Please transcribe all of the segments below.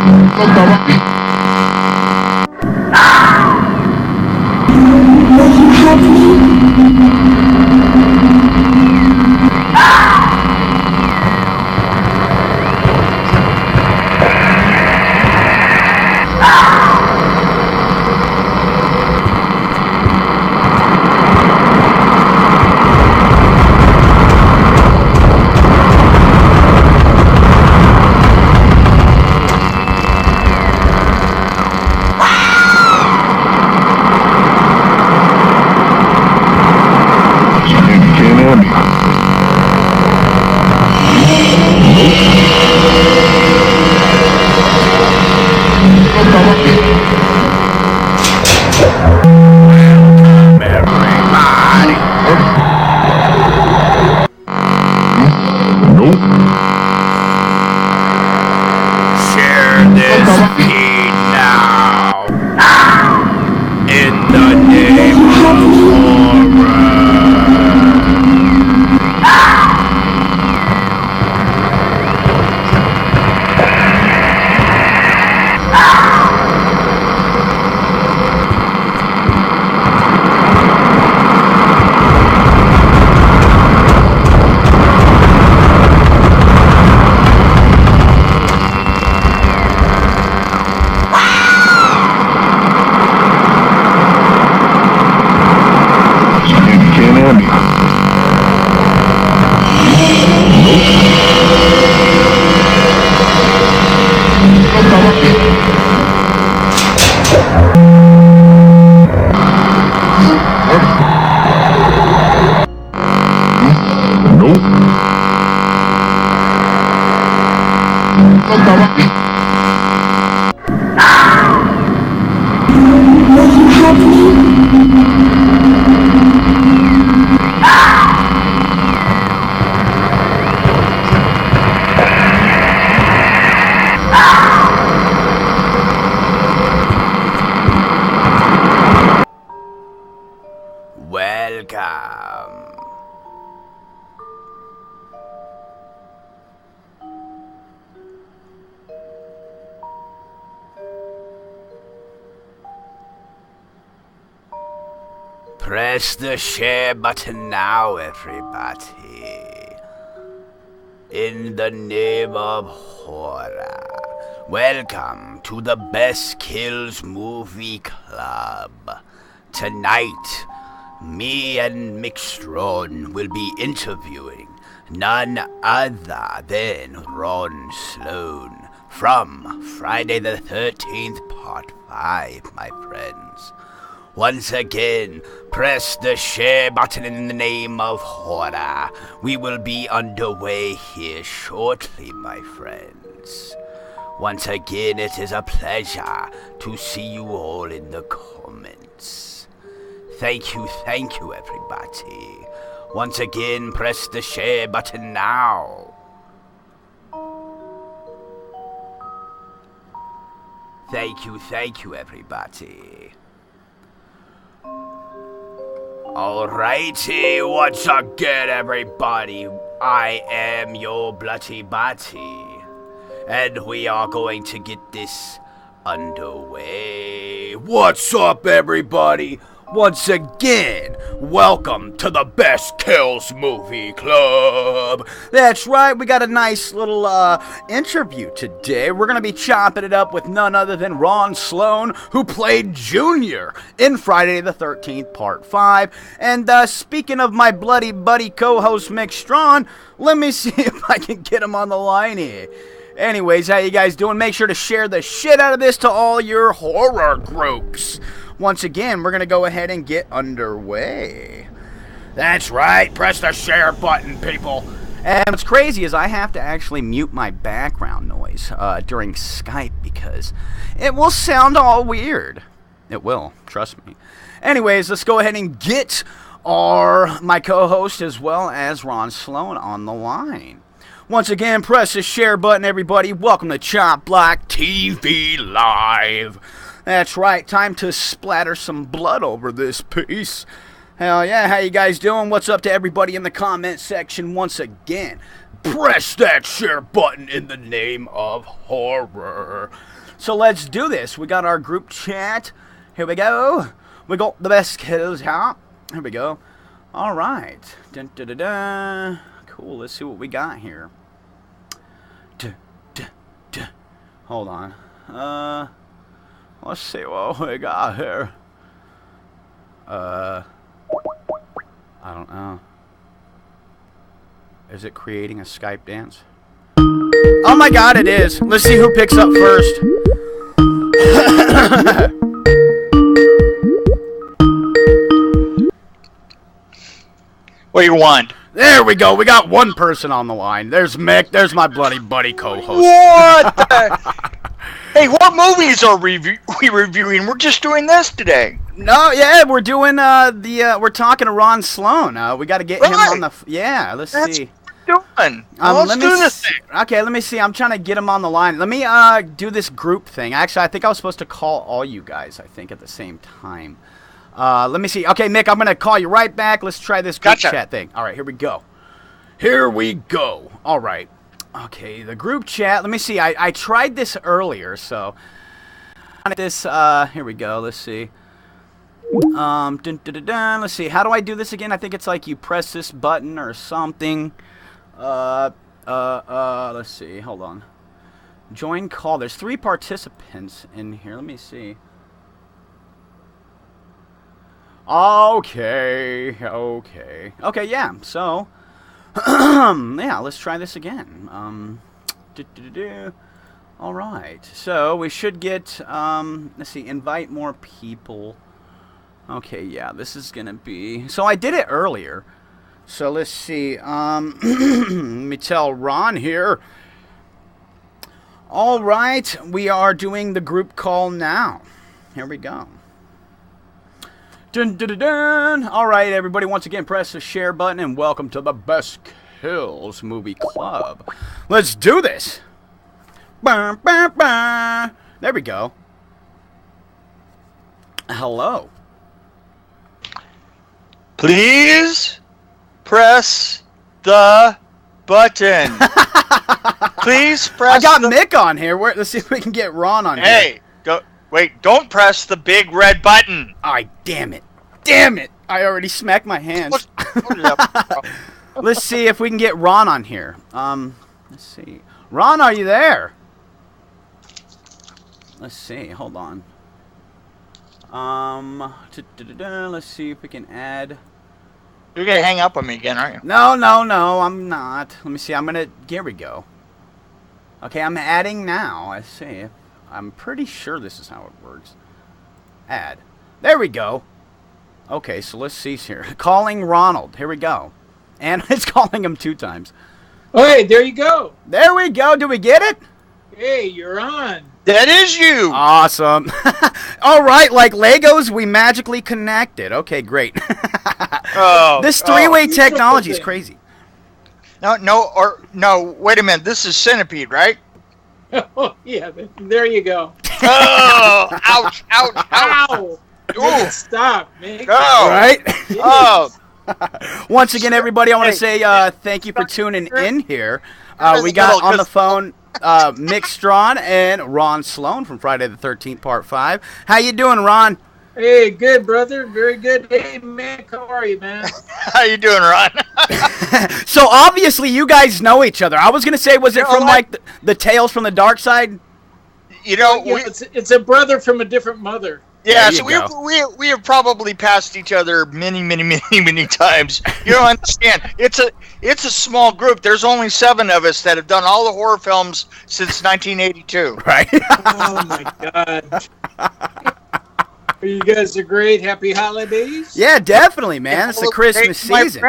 Will you help me? Welcome. Press the share button now, everybody. In the name of horror, welcome to the Best Kills Movie Club. Tonight, me and Mick Strawn will be interviewing none other than SLOAN from Friday the 13th Part 5, my friends. Once again, press the share button in the name of horror. We will be underway here shortly, my friends. Once again, it is a pleasure to see you all in the comments. Thank you, everybody. Once again, press the share button now. Thank you, everybody. Alrighty, once again, everybody, I am your Bloody Batty, and we are going to get this underway. What's up, everybody? Once again, welcome to the Best Kills Movie Club. That's right, we got a nice little interview today. We're going to be chopping it up with none other than SLOAN, who played Junior in Friday the 13th Part 5. And speaking of my bloody buddy co-host Mick Strawn, let me see if I can get him on the line here. Anyways, how you guys doing? Make sure to share the shit out of this to all your horror groups. Once again, we're going to go ahead and get underway. That's right, press the share button, people. And what's crazy is I have to actually mute my background noise during Skype because it will sound all weird. It will, trust me. Anyways, let's go ahead and get my co-host as well as SLOAN on the line. Once again, press the share button, everybody. Welcome to Chop Block TV Live. That's right, time to splatter some blood over this piece. Hell yeah, how you guys doing? What's up to everybody in the comment section once again? press that share button in the name of horror. So let's do this. We got our group chat. Here we go. We got the best kills, huh? Here we go. All right. Dun, dun, dun, dun. Cool. Let's see what we got here. Dun, dun, dun. Hold on. Let's see what we got here. I don't know. Is it creating a Skype dance? Oh my god, it is. Let's see who picks up first. What do you want? There we go. We got one person on the line. There's Mick. There's my bloody buddy co-host. What the? Hey, what movies are we reviewing? We're just doing this today. No, yeah, we're doing we're talking to Ron Sloan. We got to get him on the yeah. Let's see. What we're doing. Let's do this thing. Okay, let me see. I'm trying to get him on the line. Let me do this group thing. Actually, I think I was supposed to call all you guys. I think at the same time. Let me see. Okay, Mick, I'm gonna call you right back. Let's try this group chat thing. All right, here we go. Here we go. All right. Okay, the group chat. Let me see. I tried this earlier, so this. Here we go. Let's see. Dun, dun, dun, dun. Let's see. How do I do this again? I think it's like you press this button or something. Let's see. Hold on. Join call. There's 3 participants in here. Let me see. Okay, yeah, so, yeah, let's try this again. All right, so we should get, let's see, invite more people. Okay, yeah, this is gonna be, so I did it earlier, so let's see, let me tell Ron here. All right, we are doing the group call now. Here we go. Dun, dun, dun, dun. All right, everybody, once again, press the share button and welcome to the Best Kills Movie Club. Let's do this. Bah, bah, bah. There we go. Hello. Please press the button. Please press. I got Mick on here. Let's see if we can get Ron on here. Hey, wait, don't press the big red button. Damn it. Damn it. I already smacked my hands. Let's see if we can get Ron on here. Let's see. Ron, are you there? Let's see. Hold on. Let's see if we can add. You're going to hang up on me again, aren't you? No, I'm not. Let me see. Here we go. Okay, I'm adding now. Let's see. I'm pretty sure this is how it works. Add. There we go. Okay, so let's see here. Calling Ronald. Here we go. And it's calling him 2 times. All right, there you go. There we go. Do we get it? Hey, you're on. That is you. Awesome. All right, like Legos, we magically connected. Okay, great. This 3-way technology is crazy. No, wait a minute. This is Centipede, right? Oh, yeah, there you go. Oh, ouch, ouch, ouch. Ow. Stop, man. Oh. Right? Oh. Once again, everybody, I want to say thank you for tuning in here. We got on the phone Mick Strawn and Ron Sloan from Friday the 13th, Part 5. How you doing, Ron? Hey, good, brother. Very good. Hey, Mick, how are you, man? How you doing, Ron? So, obviously, you guys know each other. I was going to say, was it from, like, the Tales from the Dark Side? You know, it's a brother from a different mother. Yeah, so we have probably passed each other many times. You don't understand. It's a small group. There's only 7 of us that have done all the horror films since 1982. Right. Oh my God. You guys are great. Happy holidays. Yeah, definitely, man. It's the Christmas season.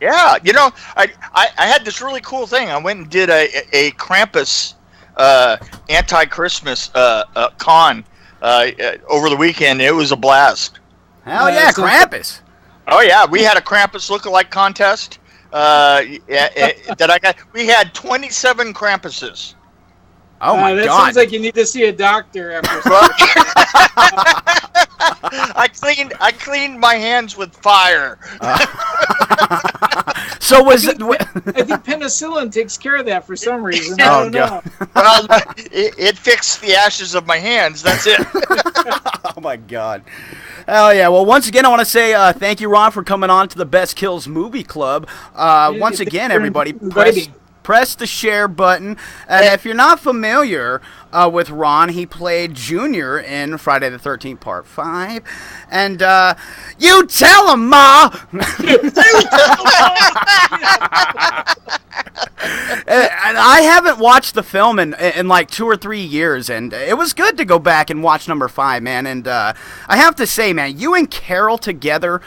Yeah, you know, I had this really cool thing. I went and did a Krampus anti-Christmas con. Over the weekend. It was a blast. Hell yeah, Krampus. Oh yeah, we had a Krampus lookalike contest that I got. We had 27 Krampuses. Oh my that God. sounds like you need to see a doctor after. I cleaned my hands with fire. So was it? I think penicillin takes care of that for some reason. I Oh, don't know. Well, it fixed the ashes of my hands. That's it. Oh my God. Oh yeah. Well, once again, I want to say thank you, Ron, for coming on to the Best Kills Movie Club. Once again, everybody, press the share button. And if you're not familiar with Ron, he played Junior in Friday the 13th Part 5. And you tell him, Ma! And I haven't watched the film in like 2 or 3 years, and it was good to go back and watch number 5, man. And I have to say, man, you and Carol together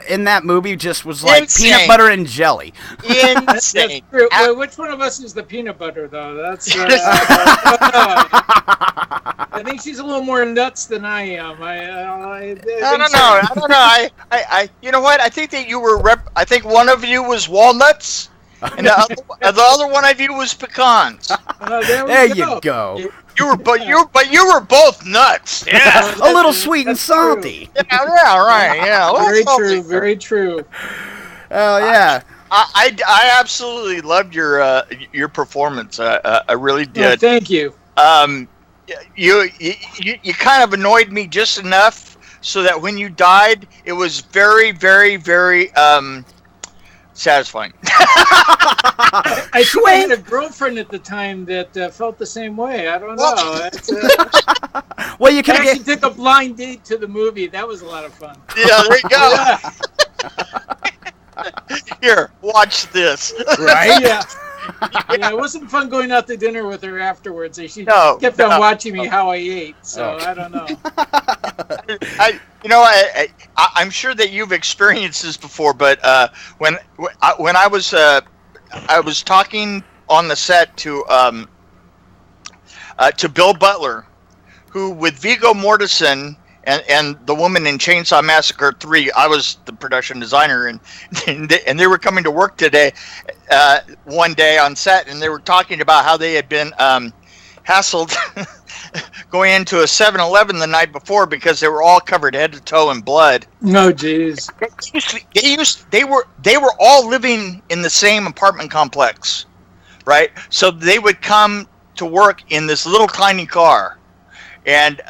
in that movie just was like Insane. Peanut butter and jelly. Insane. That's true. Well, which one of us is the peanut butter, though? That's. I think she's a little more nuts than I am. I don't know. I you know what? I think that you were I think one of you was walnuts, and the other one of you was pecans. There you go. You were both nuts. Yeah. A little sweet and salty. Yeah, right. Yeah. Very true. Very true. Oh yeah. I absolutely loved your performance. I really did. Oh, thank you. You kind of annoyed me just enough so that when you died, it was very, very, very satisfying. I think I had a girlfriend at the time that felt the same way. I don't know. Well, you I actually took a blind date to the movie. That was a lot of fun. Yeah, there you go. Here, watch this. Right? Yeah. Yeah, it wasn't fun going out to dinner with her afterwards. She kept on watching me how I ate, so I don't know. I'm sure that you've experienced this before, but when I was talking on the set to Bill Butler, who with Viggo Mortensen and the woman in Chainsaw Massacre 3, I was the production designer, and they were coming to work today, one day on set, and they were talking about how they had been hassled going into a 7-Eleven the night before because they were all covered head to toe in blood. No, jeez. They were all living in the same apartment complex, right? So they would come to work in this little tiny car. And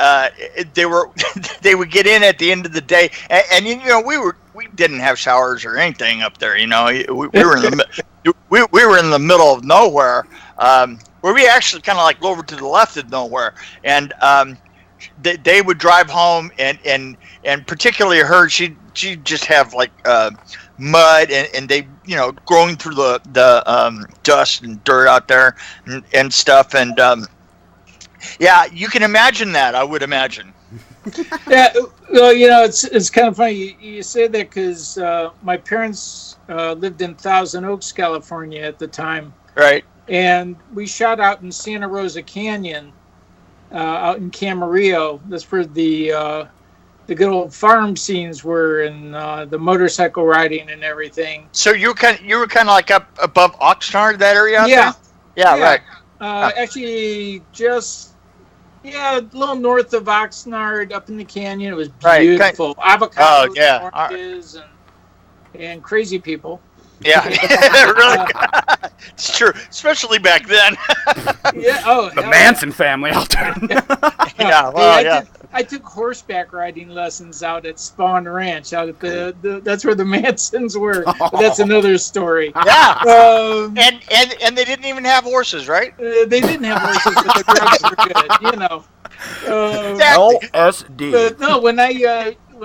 they would get in at the end of the day, and we didn't have showers or anything up there. We were in the middle of nowhere, where we actually kind of like go over to the left of nowhere, and they would drive home, and particularly her, she just have like mud and they growing through the dust and dirt out there and stuff, and yeah, you can imagine that. I would imagine. Yeah, well, it's kind of funny you say that because my parents lived in Thousand Oaks, California at the time. Right. And we shot out in Santa Rosa Canyon, out in Camarillo. That's where the good old farm scenes were, and the motorcycle riding and everything. So you were kind of like up above Oxnard, that area out there? Yeah, right. Actually, a little north of Oxnard, up in the canyon. It was beautiful. Right. Avocados, oranges, and crazy people. Yeah, really. It's true, especially back then. Yeah. Oh, the Manson family out there. Yeah. Well, I took horseback riding lessons out at Strawn Ranch. Out at that's where the Mansons were. But that's another story. Yeah. And they didn't even have horses, right? They didn't have horses, but the drugs were good. LSD. But no, when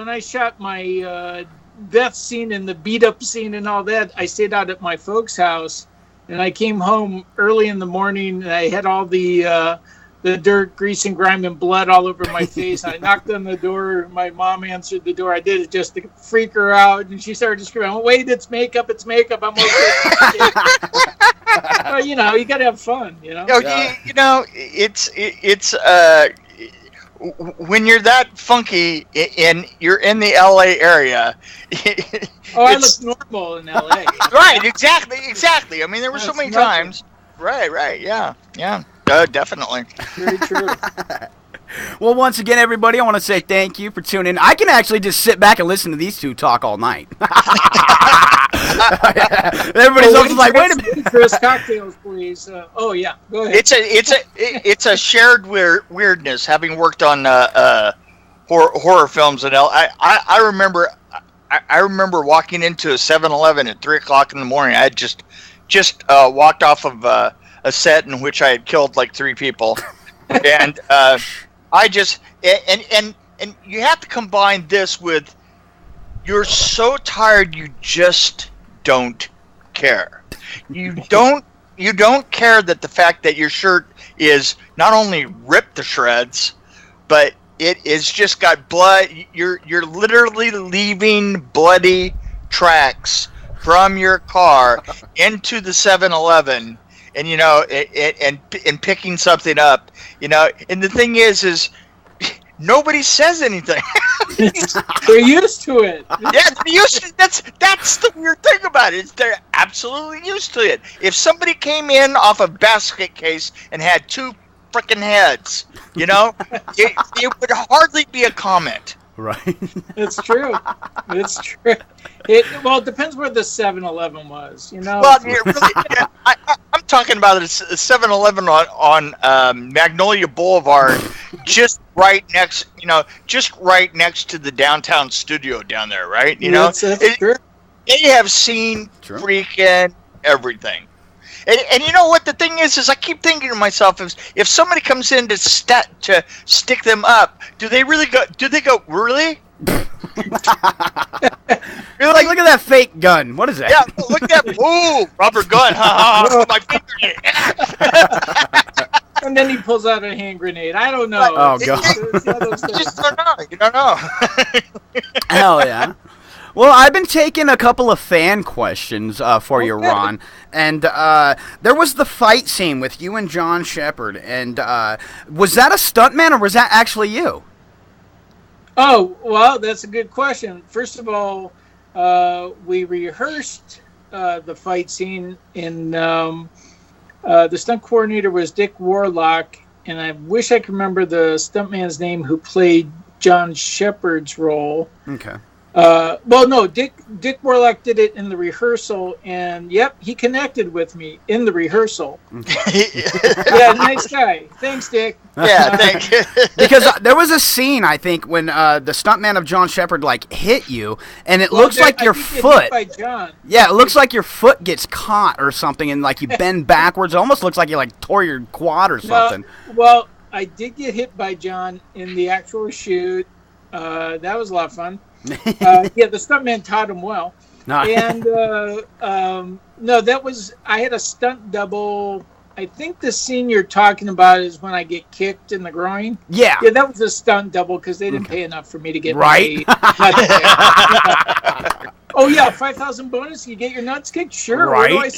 I shot my death scene and the beat up scene and all that, I stayed out at my folks' house, and I came home early in the morning, and I had all the dirt, grease, and grime and blood all over my face. I knocked on the door. My mom answered the door. I did it just to freak her out, and she started screaming, "Wait, it's makeup! It's makeup! I'm okay." Well, you got to have fun. It's when you're that funky and you're in the LA area. I look normal in LA. Right, exactly. I mean, there were so many times. Right, yeah, definitely. Very true. Well, once again, everybody, I want to say thank you for tuning in. I can actually just sit back and listen to these two talk all night. Everybody's always like, wait a minute. Chris, cocktails, please. Oh, yeah. Go ahead. It's a shared weirdness, having worked on horror films. And I remember walking into a 7-Eleven at 3:00 in the morning. I had just walked off of a set in which I had killed like 3 people. And I just and you have to combine this with you're so tired you just don't care. You don't care that the fact that your shirt is not only ripped to shreds, but it is just got blood. You're literally leaving bloody tracks from your car into the 7-Eleven. And and picking something up, and the thing is nobody says anything. They're used to it. Yeah, they're used to, that's the weird thing about it. They're absolutely used to it. If somebody came in off a basket case and had 2 freaking heads, it would hardly be a comment. Right. It's true. It's true. It depends where the 7-Eleven was, Well, I'm talking about a 7-Eleven on Magnolia Boulevard, just right next to the downtown studio down there, right? That's true. They have seen freaking everything. And you know what the thing is I keep thinking to myself, if somebody comes in to stick them up, do they go really? You're like, look at that fake gun. What is that? Yeah, look at that. Ooh, rubber gun. My finger. And then he pulls out a hand grenade. I don't know. Oh, God. You just don't know. You don't know. Hell yeah. Well, I've been taking a couple of fan questions for you, Ron. And there was the fight scene with you and John Shepard. And was that a stuntman or was that actually you? Oh, well, that's a good question. First of all, we rehearsed the fight scene in the stunt coordinator was Dick Warlock, and I wish I could remember the stuntman's name who played John Shepard's role. Okay. Well, no, Dick Warlock did it in the rehearsal, and yep, he connected with me in the rehearsal. Yeah, nice guy. Thanks, Dick. Yeah, thank you. Because there was a scene, I think, when the stuntman of John Shepard hit you, and it looks like your foot. By John. Yeah, it looks like your foot gets caught or something, and you bend backwards. It almost looks like you tore your quad or something. Well, I did get hit by John in the actual shoot. That was a lot of fun. Yeah, the stuntman taught him well. And no, I had a stunt double. I think the scene you're talking about is when I get kicked in the groin. Yeah, that was a stunt double because they didn't pay enough for me to get right. Oh yeah, 5,000 bonus. You get your nuts kicked. Sure. Right. Where do I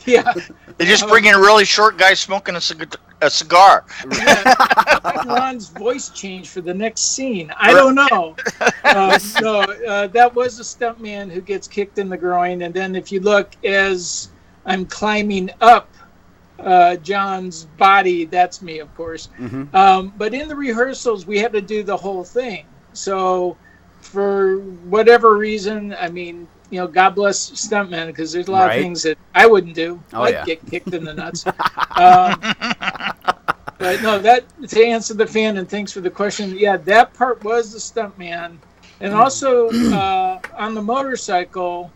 yeah. They just bring in a really short guy smoking a cigar. Yeah. Ron's voice changed for the next scene. I don't know. No, that was a stuntman who gets kicked in the groin, and then if you look as I'm climbing up John's body, that's me, of course. Mm-hmm. But in the rehearsals, we had to do the whole thing. So for whatever reason, I mean, God bless stuntmen, because there's a lot of things that I wouldn't do, get kicked in the nuts. But no, that to answer the fan, and thanks for the question. Yeah, that part was the stuntman, and also on the motorcycle,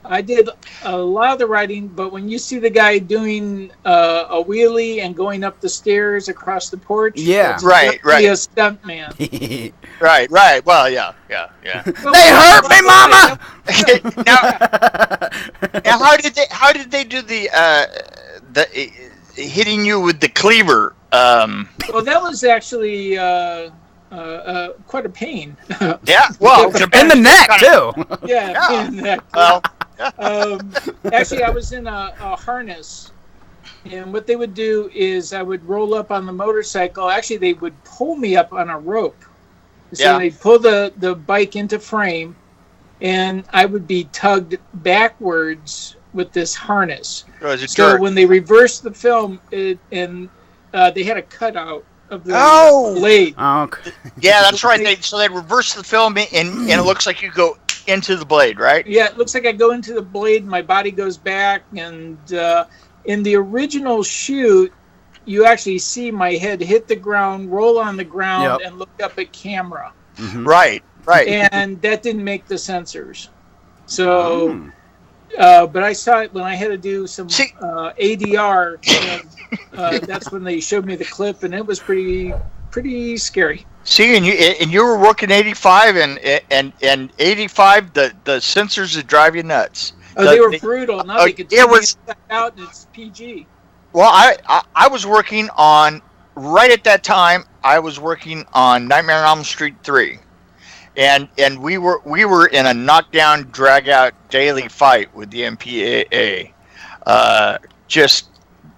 I did a lot of the riding. But when you see the guy doing a wheelie and going up the stairs across the porch, right, be a stuntman. Right. Well, yeah. They hurt me, Mama. Now, how did they do the hitting you with the cleaver? Well, that was actually quite a pain. Yeah, well, in the neck too. Yeah, in the neck. Well, actually, I was in a harness, and what they would do is I would roll up on the motorcycle. Actually, they would pull me up on a rope. So they'd pull the bike into frame, and I would be tugged backwards with this harness. Oh, it's a So jerk. when they reversed the film, they had a cutout of the blade. Oh, okay. Yeah, that's right. So they reverse the film, and it looks like you go into the blade, right? Yeah, it looks like I go into the blade, my body goes back, and in the original shoot, you actually see my head hit the ground, roll on the ground, and look up at camera. Mm-hmm. Right. And that didn't make the censors. So, but I saw it when I had to do some ADR. And, that's when they showed me the clip, and it was pretty scary. See, and you were working 85, and 85, the censors would drive you nuts. They were brutal. Now they could take it out, and it's PG. Well, I was working on, right at that time, I was working on Nightmare on Elm Street 3. And we were in a knockdown, drag out daily fight with the MPAA.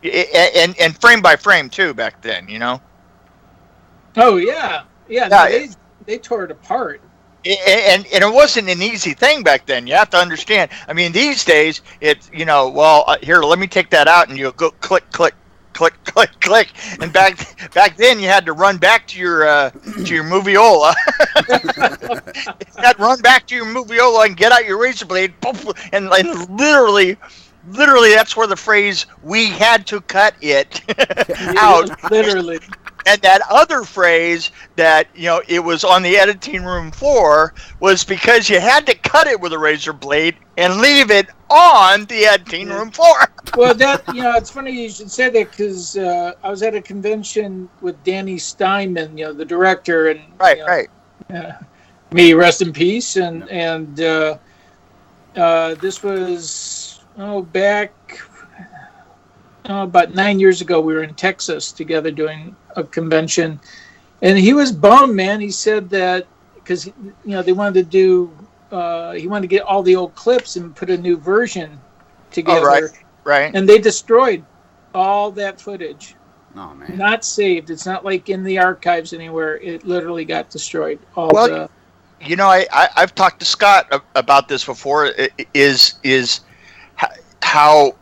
And frame by frame too back then, you know? Oh yeah. They tore it apart. And it wasn't an easy thing back then. You have to understand. I mean, these days, it's, here, let me take that out, and you'll go click, click, click, click, click. And back then, you had to run back to your moviola. You had to run back to your moviola and get out your razor blade, and literally, that's where the phrase "we had to cut it" out. Literally. And that other phrase that, it was on the editing room floor was because you had to cut it with a razor blade and leave it on the editing room floor. Well, it's funny you should say that, because I was at a convention with Danny Steinman, the director, and right. May he rest in peace. And this was back about 9 years ago. We were in Texas together doing a convention, and he was bummed, man. He said that because they wanted to do he wanted to get all the old clips and put a new version together. Oh, right. And they destroyed all that footage. Oh man. Not saved. It's not like in the archives anywhere. It literally got destroyed. I've talked to Scott about this before. Is how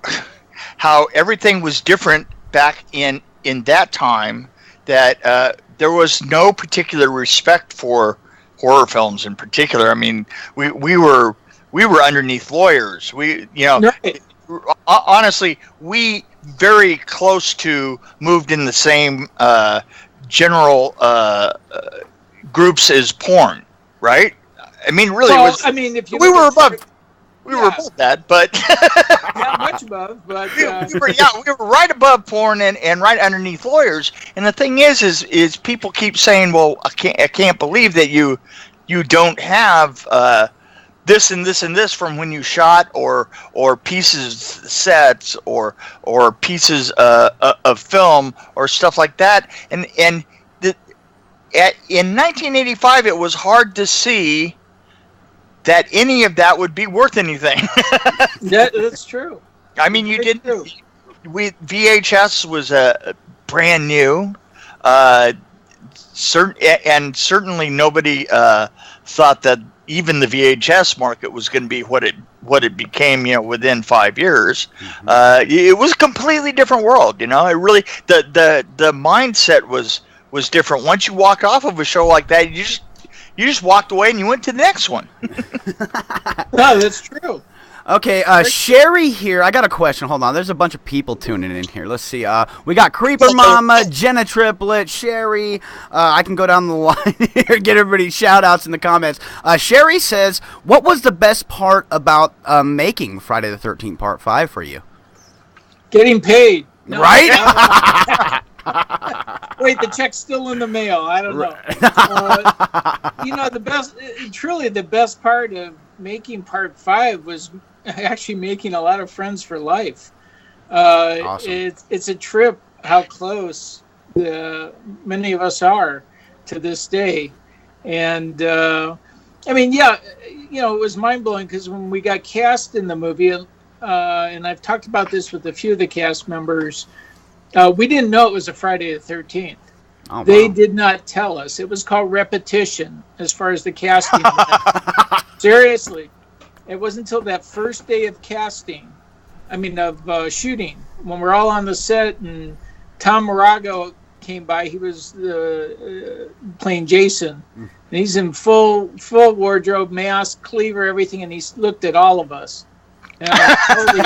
everything was different back in that time, that there was no particular respect for horror films in particular. I mean, we were underneath lawyers. Honestly, we very close to moved in the same general groups as porn, right? I mean, really, if you we were above. We were above that, but not much above. But we were right above porn and right underneath lawyers. And the thing is people keep saying, "Well, I can't believe that you don't have this and this and this from when you shot, or pieces, sets, or pieces of film or stuff like that." And in 1985, it was hard to see that any of that would be worth anything. That's true. I mean, you didn't. VHS was brand new, and certainly nobody thought that even the VHS market was going to be what it became. Within 5 years, it was a completely different world. It really the mindset was different. Once you walked off of a show like that, you just walked away and you went to the next one. No, that's true. Okay, Sherry here. I got a question. Hold on. There's a bunch of people tuning in here. Let's see. We got Creeper Mama, Jenna Triplet, Sherry. I can go down the line here and get everybody shout-outs in the comments. Sherry says, what was the best part about making Friday the 13th Part 5 for you? Getting paid. No, right? Wait, the check's still in the mail. I don't know. The best part of making Part 5 was actually making a lot of friends for life. Awesome. It's a trip how close many of us are to this day. And, it was mind-blowing, because when we got cast in the movie, and I've talked about this with a few of the cast members, we didn't know it was a Friday the 13th. Oh, wow. They did not tell us. It was called repetition as far as the casting. Seriously. It wasn't until that first day of casting shooting. When we're all on the set and Tom Morago came by, he was playing Jason. And he's in full wardrobe, mask, cleaver, everything, and he looked at all of us. And I'm like, holy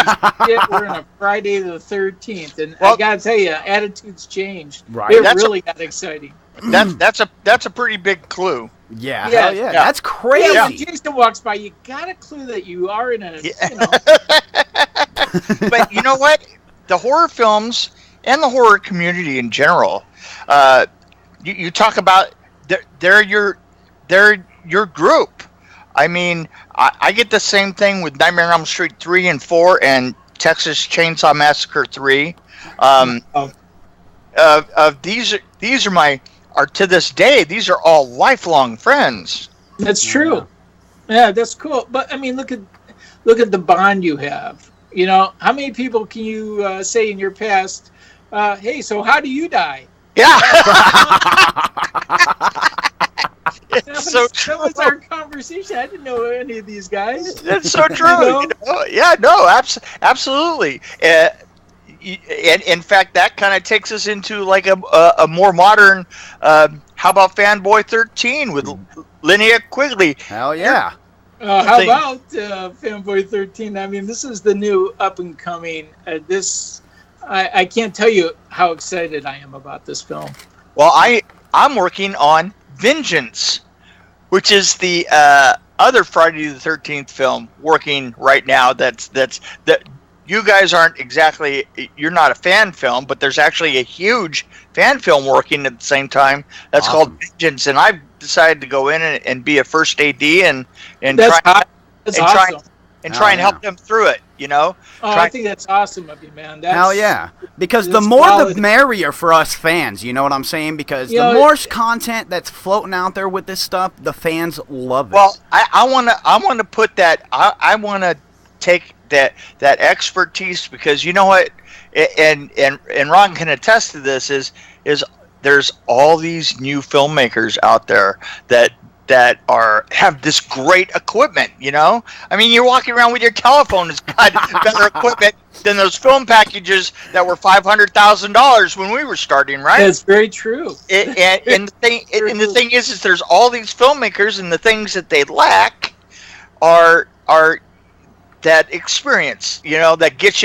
shit, we're in a Friday the 13th. And I got to tell you, attitudes changed. Right. It really got exciting. That's a pretty big clue. Yeah, hell yeah. That's crazy. Yeah, when Jason walks by, you got a clue that you are in a, But you know what? The horror films and the horror community in general, you talk about they're your group. I mean, I get the same thing with Nightmare on Elm Street 3 and 4 and Texas Chainsaw Massacre 3. These are to this day, these are all lifelong friends. That's true. Yeah, that's cool. But I mean, look at the bond you have. You know, how many people can you say in your past, hey, so how do you die? Yeah. That was our conversation. I didn't know any of these guys. That's so true. Yeah, no, absolutely. And in fact, that kind of takes us into like a more modern. How about Fanboy 13 with Linnea Quigley? Hell yeah. How about Fanboy 13? I mean, this is the new up and coming. I can't tell you how excited I am about this film. Well, I'm working on Vengeance, which is the other Friday the 13th film working right now. That you guys aren't exactly, you're not a fan film, but there's actually a huge fan film working at the same time. That's called Vengeance, and I've decided to go in and be a first AD and try and help them through it. You know? I think that's awesome of you, man. Hell yeah. Because the more the merrier for us fans, you know what I'm saying? Because the more content that's floating out there with this stuff, the fans love it. Well, I wanna put that, I wanna take that expertise, because you know what, and Ron can attest to this, is there's all these new filmmakers out there that have this great equipment, you know? I mean, you're walking around with your telephone that's got better equipment than those film packages that were $500,000 when we were starting, right? That's very true. And the thing is there's all these filmmakers, and the things that they lack are that experience, you know, that gets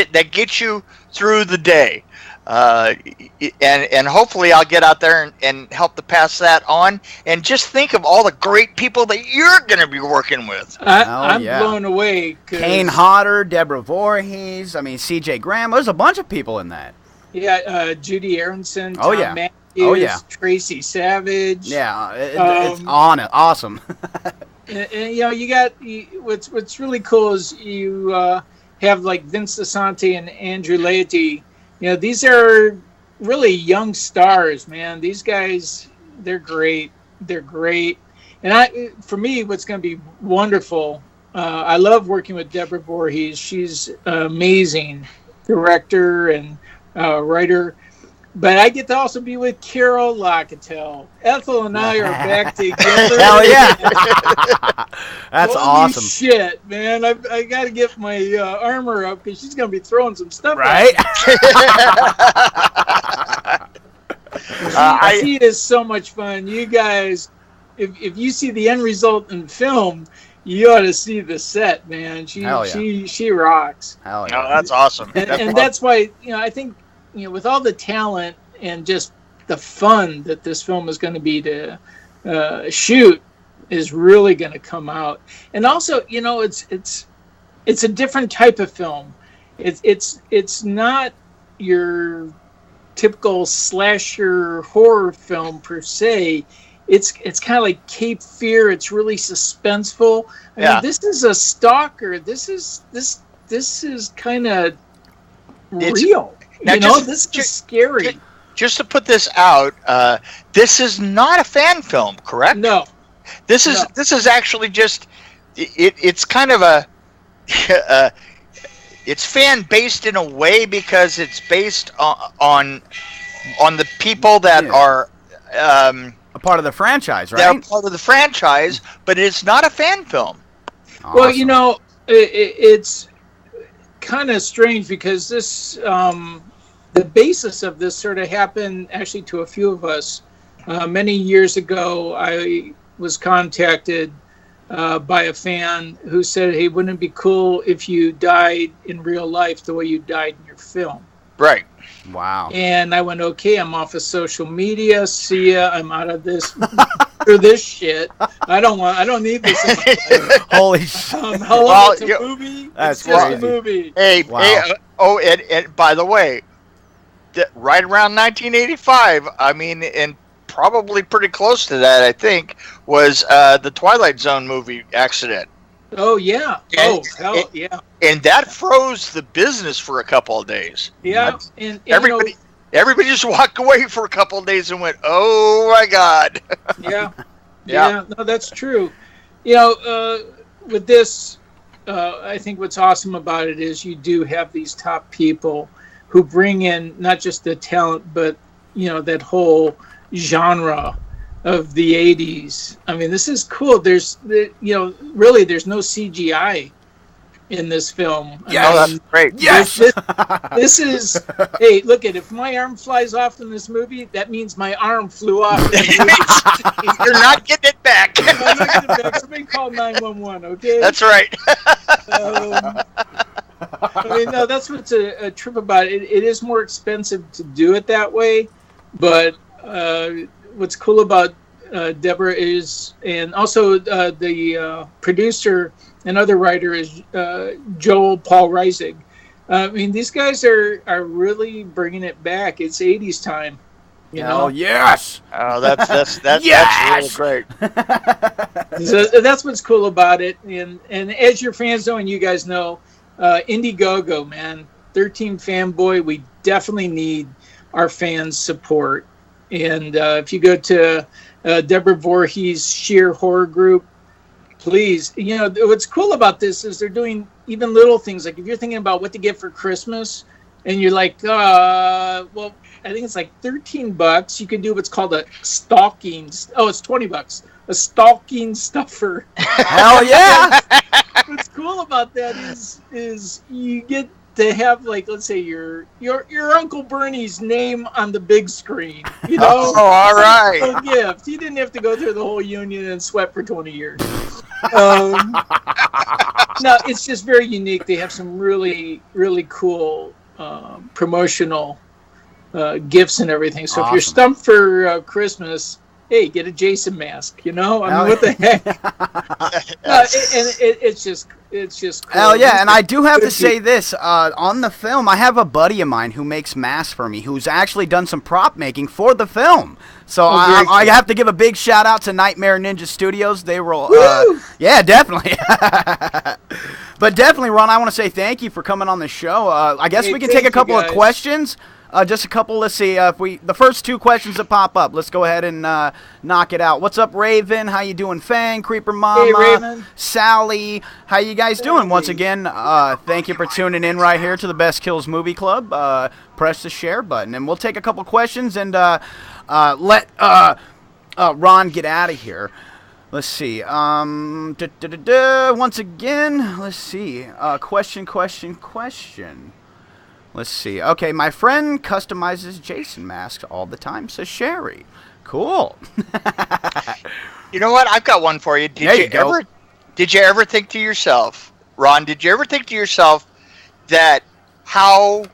you through the day. And hopefully I'll get out there and help to pass that on, and just think of all the great people that you're going to be working with. I'm blown away. Kane Hodder, Deborah Voorhees, I mean, CJ Graham, there's a bunch of people in that. Yeah, Judy Aronson, Tom Matthews, Tracy Savage. Yeah, it's awesome. and you know, you got, what's really cool is you have like Vince DeSante and Andrew Laity. You know, these are really young stars, man. These guys, they're great. They're great. And for me, what's going to be wonderful, I love working with Deborah Voorhees. She's an amazing director and writer. But I get to also be with Carol Locatell. Ethel and I are back together. Hell yeah. That's Holy awesome. Shit, man. I got to get my armor up, because she's going to be throwing some stuff right? She is so much fun. You guys, if you see the end result in film, you ought to see the set, man. She rocks. Hell yeah. Oh, that's awesome. And that's why, you know, I think, you know, with all the talent and just the fun that this film is going to be to shoot, is really going to come out. And also, you know, it's a different type of film. It's not your typical slasher horror film per se. It's kind of like Cape Fear. It's really suspenseful. I mean, this is a stalker. This is kind of real. Now, you know, this is scary. Just to put this out, this is not a fan film, correct? No. This is actually just it's kind of a it's fan based in a way, because it's based on the people that are a part of the franchise, right? They're part of the franchise, but it's not a fan film. Awesome. Well, you know, it's kind of strange because this, the basis of this sort of happened actually to a few of us. Many years ago, I was contacted by a fan who said, "Hey, wouldn't it be cool if you died in real life the way you died in your film?" Right. Wow. And I went, "Okay, I'm off of social media. See ya. I'm out of this for this shit. I don't need this in my life." Holy shit. Hello, Well, it's a movie. That's It's just crazy. a movie. Hey, Wow. and by the way, right around 1985, I mean, and probably pretty close to that, I think, was the Twilight Zone movie accident. Oh yeah. And- Oh hell yeah. And that froze the business for a couple of days. Yeah. And Everybody just walked away for a couple of days and went, "Oh my God!" Yeah. Yeah. Yeah. No, that's true. With this, I think what's awesome about it is you do have these top people who bring in not just the talent, but that whole genre of the 80s. I mean, this is cool. Really, there's no CGI in this film. Yes. Oh, that's great. Yes. This is, hey, look if my arm flies off in this movie, that means my arm flew off. In the movie. You're not getting it back. I'm not gonna back. Somebody call 911, okay? That's right. I mean, no, that's what's a trip about it. It is more expensive to do it that way, but what's cool about Deborah is, and also the producer and other writer is Joel Paul Reisig. I mean, these guys are really bringing it back. It's 80s time, you know. Oh yes. Oh, that's Yes! really great. So that's what's cool about it. And as your fans know, and you guys know, Indiegogo, man, 13 Fanboy, we definitely need our fans' support. And if you go to Deborah Voorhees' Sheer Horror Group, please, what's cool about this is they're doing even little things. Like if you're thinking about what to get for Christmas, and you're like, well, I think it's like $13. You can do what's called a stocking. Oh, it's $20. A stocking stuffer. Hell yeah. What's cool about that is you get to have, like, let's say your Uncle Bernie's name on the big screen. Oh, all right. A gift. He didn't have to go through the whole union and sweat for 20 years. No, it's just very unique. They have some really, really cool promotional gifts and everything. So if you're Awesome. stumped for Christmas, hey, get a Jason mask. I mean, what the heck? It's just cool. Hell yeah, and I do have to say this, on the film, I have a buddy of mine who makes masks for me, who's actually done some prop making for the film. So very I cool. have to give a big shout out to Nightmare Ninja Studios. They were, Woo! yeah, definitely. But definitely, Ron, I want to say thank you for coming on the show. I guess Hey, we can take a thank you, couple of guys. questions. Just a couple. Let's see if the first two questions that pop up. Let's go ahead and knock it out. What's up, Raven? How you doing, Fang? Creeper Mama, Raven. Sally. How you guys doing? Once again, thank you for tuning in right here to the Best Kills Movie Club. Press the share button, and we'll take a couple questions and let Ron get out of here. Let's see. Once again, let's see. Question. Let's see. Okay, my friend customizes Jason masks all the time, says Sherry. Cool. You know what? I've got one for you. There you go. Did you ever think to yourself, Ron? Did you ever think to yourself that how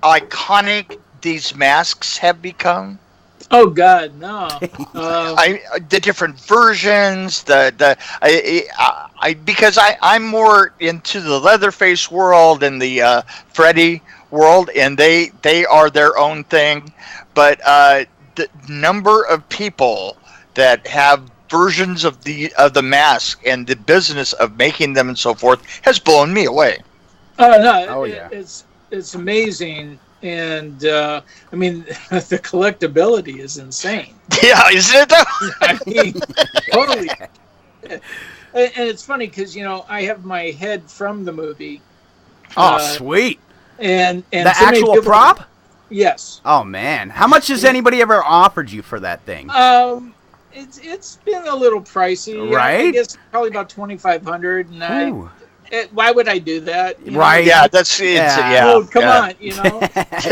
iconic these masks have become? Oh God, no. The different versions, because I'm more into the Leatherface world and the Freddy world, and they are their own thing. But the number of people that have versions of the mask and the business of making them and so forth has blown me away. Oh no, Oh, yeah. It's amazing. And I mean, the collectability is insane. Yeah, isn't it though? I mean, totally. And it's funny because I have my head from the movie. Oh, sweet. And The so many actual people- prop? Yes. Oh man, how much has anybody ever offered you for that thing? It's been a little pricey. I Right? guess probably about $2,500, and Ooh. why would I do that? You know? Right. Yeah, yeah. Oh, come yeah. on, you know.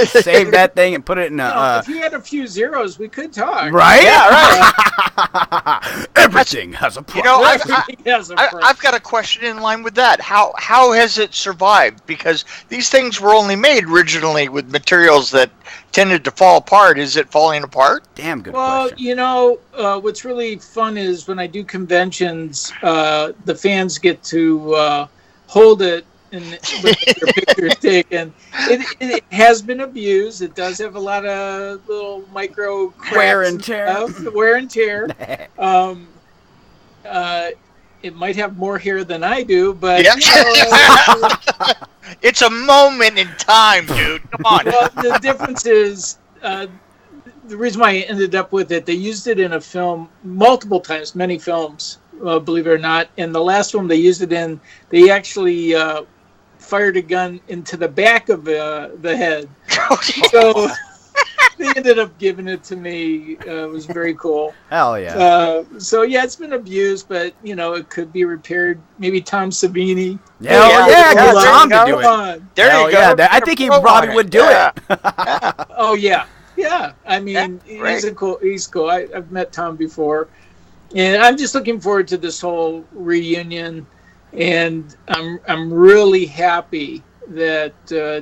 Save that thing and put it in a. If you had a few zeros, we could talk. Right? Yeah, right. Everything has a price. You know, Everything has a price. I've got a question in line with that. How has it survived? Because these things were only made originally with materials that tended to fall apart. Is it falling apart? Damn good Well, question. you know, what's really fun is when I do conventions, the fans get to hold it and look at their pictures taken. It has been abused. It does have a lot of little micro cracks Wear and tear. stuff, wear and tear. It might have more hair than I do, but Yeah. you know, It's a moment in time, dude. Come on. well, the difference is the reason why I ended up with it. They used it in a film multiple times, many films, believe it or not. And the last film they used it in, they actually fired a gun into the back of the head. So they ended up giving it to me. It was very cool. Hell yeah. So yeah, it's been abused, but you know it could be repaired. Maybe Tom Savini. Hell yeah, yeah, yeah, get there Tom you to go. do it. Come on. There Hell you go. yeah, I think he probably would do Yeah. it. Oh yeah, yeah. I mean, Yeah, he's cool. I've met Tom before, and I'm just looking forward to this whole reunion. And I'm really happy that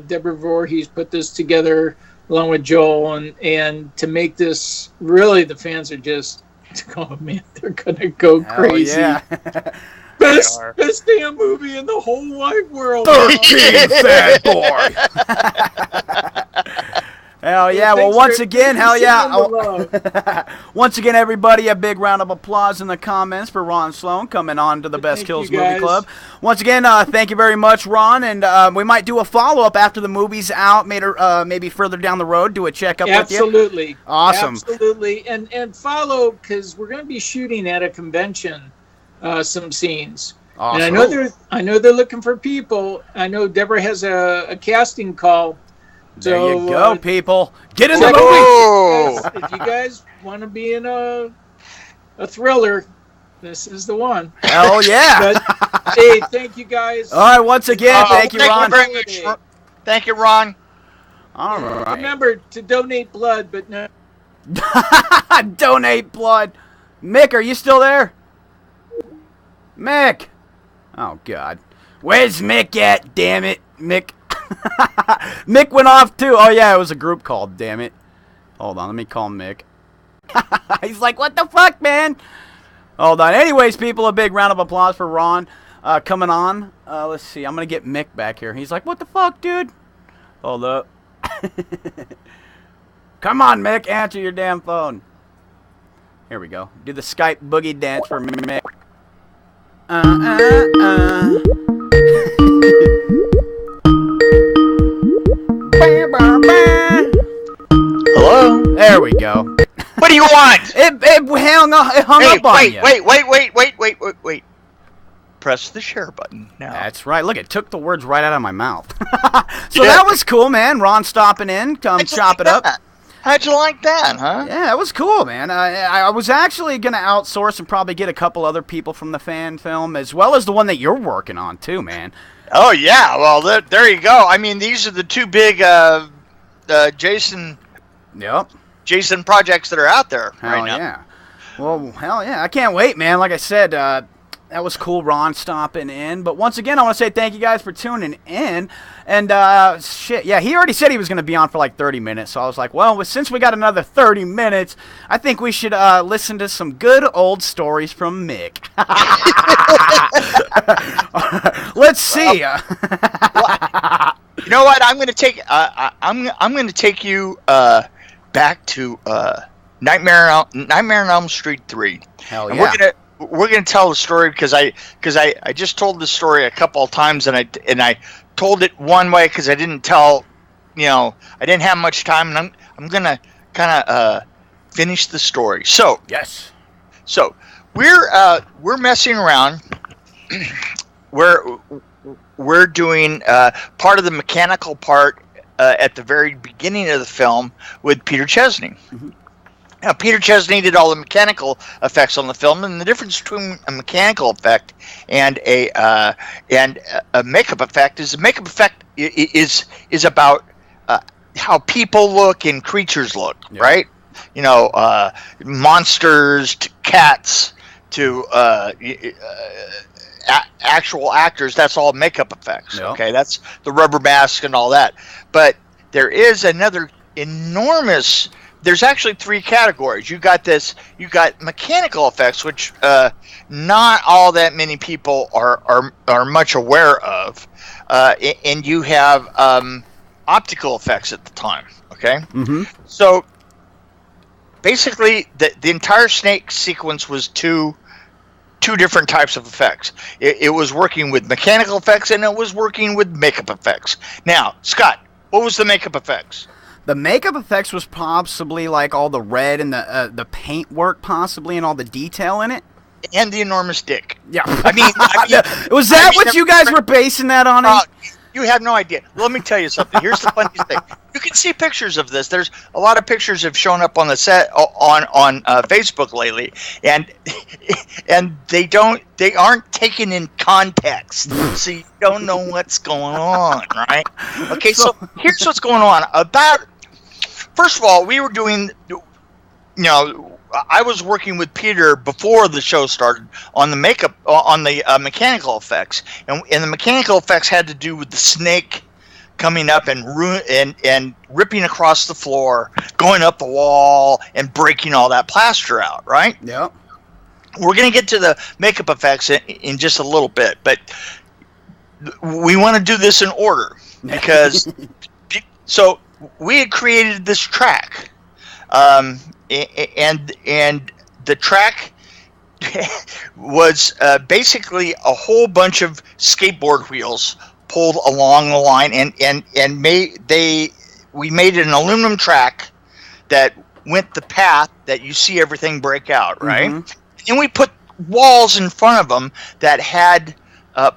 Deborah Voorhees put this together along with Joel, and to make this really, the fans are just, oh man, they're gonna go Hell crazy. yeah. Best are. damn movie in the whole wide world. 13 fat boy. Hell yeah. Well, Thanks once for- again, thanks hell for yeah. sending the love. Once again, everybody, a big round of applause in the comments for Ron Sloan coming on to the Best Thank Kills you, Movie guys. Club. Once again, thank you very much, Ron, and we might do a follow-up after the movie's out, maybe further down the road, do a checkup with you. Absolutely. Awesome. Absolutely. And follow, because we're going to be shooting at a convention some scenes. Awesome. And I know they're looking for people. I know Deborah has a casting call. There So, you go, people. Get in the check movie. Oh. if you guys want to be in a thriller, this is the one. Hell yeah. But hey, thank you guys. All right, once again, thank you, Ron. Thank you very much. Thank you, Ron. All right. Remember to donate blood, but no. Donate blood. Mick, are you still there? Mick. Oh, God. Where's Mick at, damn it? Mick. Mick went off, too. Oh, yeah, it was a group call, damn it. Hold on, let me call Mick. He's like, what the fuck, man? Hold on. Anyways, people, a big round of applause for Ron coming on. Let's see. I'm going to get Mick back here. He's like, what the fuck, dude? Hold up. Come on, Mick. Answer your damn phone. Here we go. Do the Skype boogie dance for Mick. Hello. There we go. What do you want? It hung up on Wait, you. wait. Press the share button now. That's right. Look, it took the words right out of my mouth. So that was cool, man. Ron stopping in, come How'd you chop like it up. that? How'd you like that, huh? Yeah, it was cool, man. I was actually going to outsource and probably get a couple other people from the fan film, as well as the one that you're working on, too, man. Oh, yeah. Well, there you go. I mean, these are the two big Jason projects that are out there Hell right now. yeah. Well, hell yeah. I can't wait, man. Like I said, that was cool, Ron stopping in. But once again, I want to say thank you guys for tuning in. And, shit, yeah, he already said he was going to be on for like 30 minutes. So I was like, well, since we got another 30 minutes, I think we should listen to some good old stories from Mick. Let's see. You know what? I'm going to take I'm going to take you back to Nightmare on Elm Street 3. Hell And yeah. we're gonna tell the story because I just told the story a couple of times and I told it one way because I didn't tell, I didn't have much time, and I'm gonna kind of finish the story. So Yes. So we're messing around. we're doing part of the mechanical part at the very beginning of the film with Peter Chesney. Mm-hmm. Peter Chesney did all the mechanical effects on the film, and the difference between a mechanical effect and a makeup effect is a makeup effect is about how people look and creatures look, right? You know, monsters to cats to actual actors. That's all makeup effects. Yep. Okay, that's the rubber mask and all that. But there is another enormous. There's actually three categories. You got mechanical effects, which not all that many people are much aware of, and you have optical effects at the time. Okay, so basically the entire snake sequence was two different types of effects. It was working with mechanical effects and it was working with makeup effects. Now, Scott, what was the makeup effects? The makeup effects was possibly like all the red and the paint work, possibly, and all the detail in it. And the enormous dick. Yeah. I mean was that what you guys were basing that on? You have no idea. Let me tell you something. Here's the funniest thing. You can see pictures of this. There's a lot of pictures have shown up on the set on Facebook lately, and they aren't taken in context, so you don't know what's going on, right? Okay, so here's what's going on. First of all, we were doing, I was working with Peter before the show started on the makeup, on the mechanical effects, and the mechanical effects had to do with the snake coming up and ripping across the floor, going up the wall, and breaking all that plaster out, right? Yeah. We're going to get to the makeup effects in just a little bit, but we want to do this in order because so we had created this track. And the track was basically a whole bunch of skateboard wheels pulled along the line, and we made an aluminum track that went the path that you see everything break out, right? And we put walls in front of them that had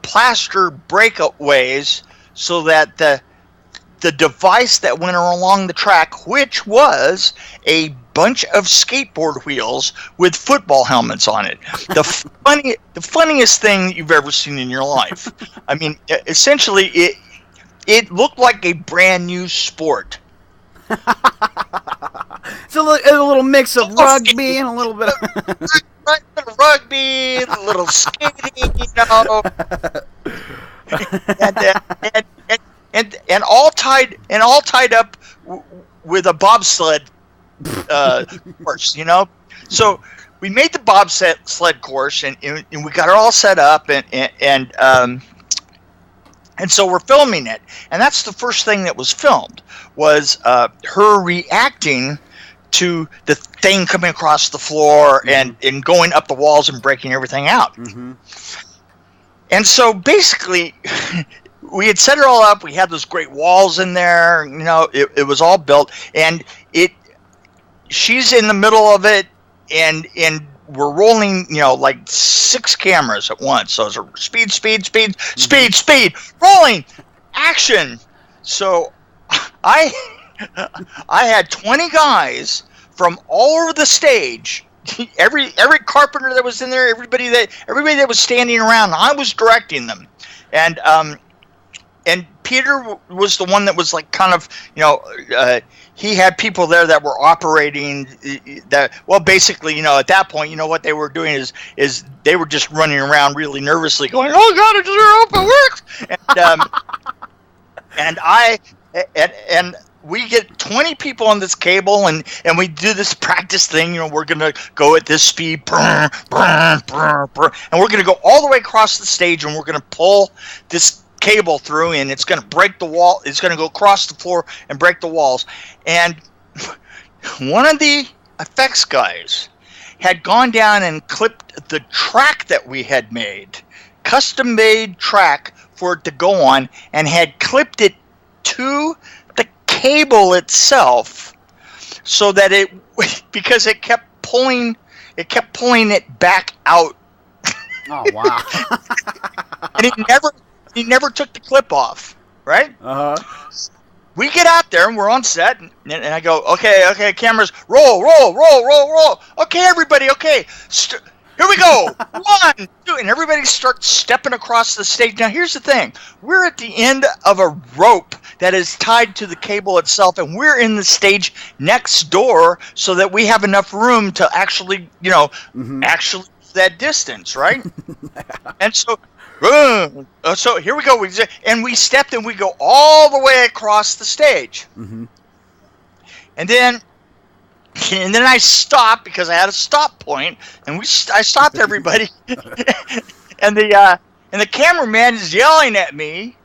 plaster breakaways so that the device that went along the track, which was a bunch of skateboard wheels with football helmets on it. The funniest thing you've ever seen in your life. I mean, essentially, it looked like a brand new sport. It's a little mix of rugby and a little bit of rugby, a little skating, and all tied up with a bobsled course, So we made the bobsled course, and we got it all set up, and so we're filming it, and that's the first thing that was filmed was her reacting to the thing coming across the floor and going up the walls and breaking everything out. And so basically. We had set it all up. We had those great walls in there. It was all built, and she's in the middle of it, and we're rolling, like 6 cameras at once. So it's a speed, rolling, action. So I had 20 guys from all over the stage. Every carpenter that was in there, everybody that was standing around, I was directing them, and Peter was the one that was like kind of, he had people there that were operating that. Well, basically, at that point, what they were doing is they were just running around really nervously going, "Oh God, it works!" And we get 20 people on this cable, and we do this practice thing. We're gonna go at this speed, and we're gonna go all the way across the stage, and we're gonna pull this cable through, and it's going to break the wall. It's going to go across the floor and break the walls. And one of the effects guys had gone down and clipped the track that we had made, custom made track for it to go on, and had clipped it to the cable itself so that because it kept pulling it back out. Oh wow. And he never took the clip off, right? we get out there and we're on set, and I go, okay, cameras, roll. Okay, everybody, okay. Here we go. 1, 2, and everybody starts stepping across the stage. Now, here's the thing. We're at the end of a rope that is tied to the cable itself, and we're in the stage next door so that we have enough room to actually, actually that distance, right? And so here we go. And we stepped and we go all the way across the stage. Mm-hmm. And then I stopped because I had a stop point, and I stopped everybody. and the cameraman is yelling at me,